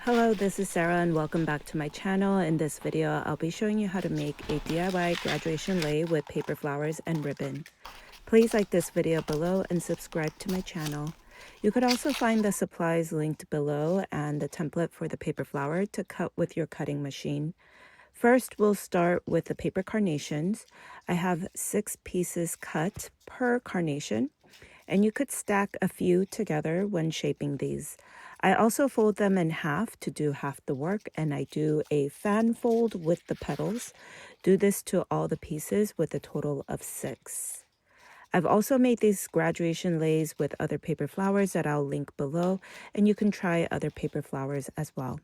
Hello, this is Sarah and welcome back to my channel. In this video, I'll be showing you how to make a DIY graduation lei with paper flowers and ribbon. Please like this video below and subscribe to my channel. You could also find the supplies linked below and the template for the paper flower to cut with your cutting machine. First, we'll start with the paper carnations. I have 6 pieces cut per carnation, and you could stack a few together when shaping these. I also fold them in half to do half the work, and I do a fan fold with the petals. Do this to all the pieces with a total of 6. I've also made these graduation leis with other paper flowers that I'll link below, and you can try other paper flowers as well.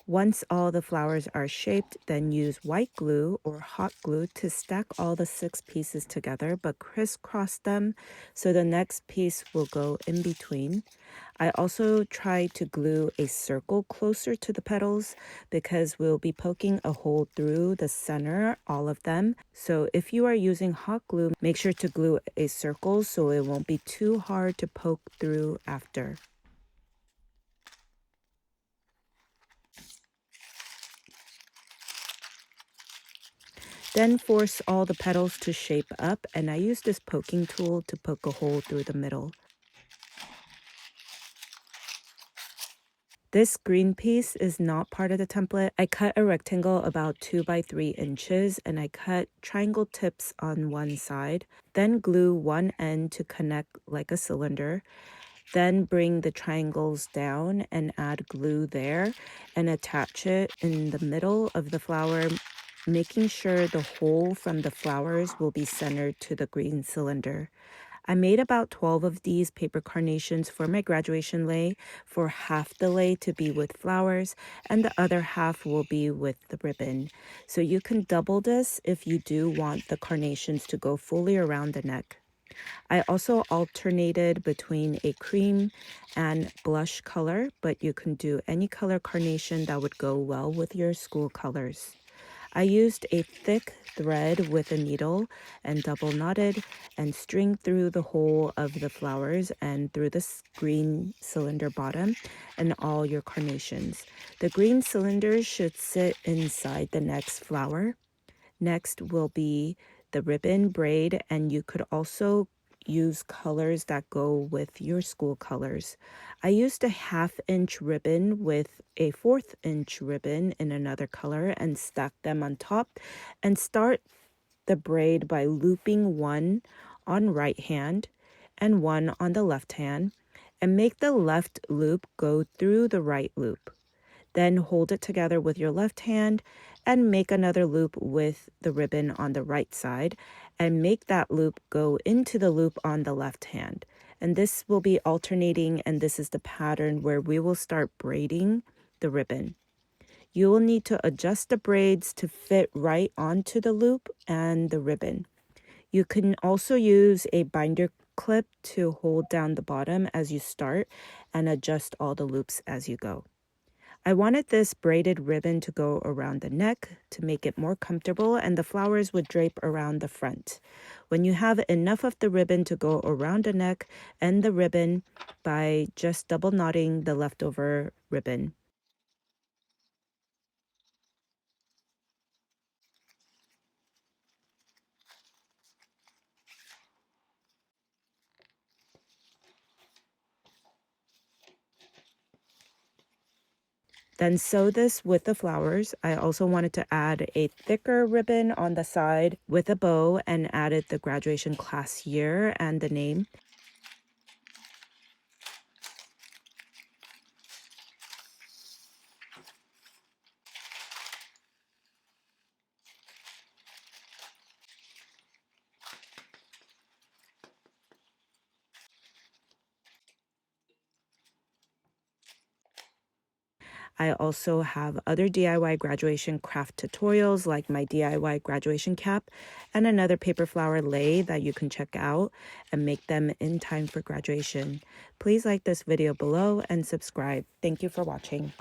Once all the flowers are shaped, then use white glue or hot glue to stack all the 6 pieces together, but crisscross them so the next piece will go in between. I also try to glue a circle closer to the petals because we'll be poking a hole through the center, all of them. So if you are using hot glue, make sure to glue a circle so it won't be too hard to poke through after. Then force all the petals to shape up, and I use this poking tool to poke a hole through the middle. This green piece is not part of the template. I cut a rectangle about 2 by 3 inches and I cut triangle tips on one side, then glue one end to connect like a cylinder. Then bring the triangles down and add glue there and attach it in the middle of the flower, making sure the hole from the flowers will be centered to the green cylinder. I made about 12 of these paper carnations for my graduation lei, for half the lei to be with flowers and the other half will be with the ribbon. So you can double this if you do want the carnations to go fully around the neck. I also alternated between a cream and blush color, but you can do any color carnation that would go well with your school colors. I used a thick thread with a needle and double knotted and string through the whole of the flowers and through the green cylinder bottom and all your carnations. The green cylinders should sit inside the next flower. Next will be the ribbon braid, and you could also use colors that go with your school colors. I used a 1/2 inch ribbon with a 1/4 inch ribbon in another color and stacked them on top, and start the braid by looping one on right hand and one on the left hand, and make the left loop go through the right loop. Then hold it together with your left hand and make another loop with the ribbon on the right side and make that loop go into the loop on the left hand. And this will be alternating, and this is the pattern where we will start braiding the ribbon. You will need to adjust the braids to fit right onto the loop and the ribbon. You can also use a binder clip to hold down the bottom as you start and adjust all the loops as you go. I wanted this braided ribbon to go around the neck to make it more comfortable, and the flowers would drape around the front. When you have enough of the ribbon to go around the neck, end the ribbon by just double knotting the leftover ribbon. Then sew this with the flowers. I also wanted to add a thicker ribbon on the side with a bow and added the graduation class year and the name. I also have other DIY graduation craft tutorials like my DIY graduation cap and another paper flower lei that you can check out and make them in time for graduation. Please like this video below and subscribe. Thank you for watching.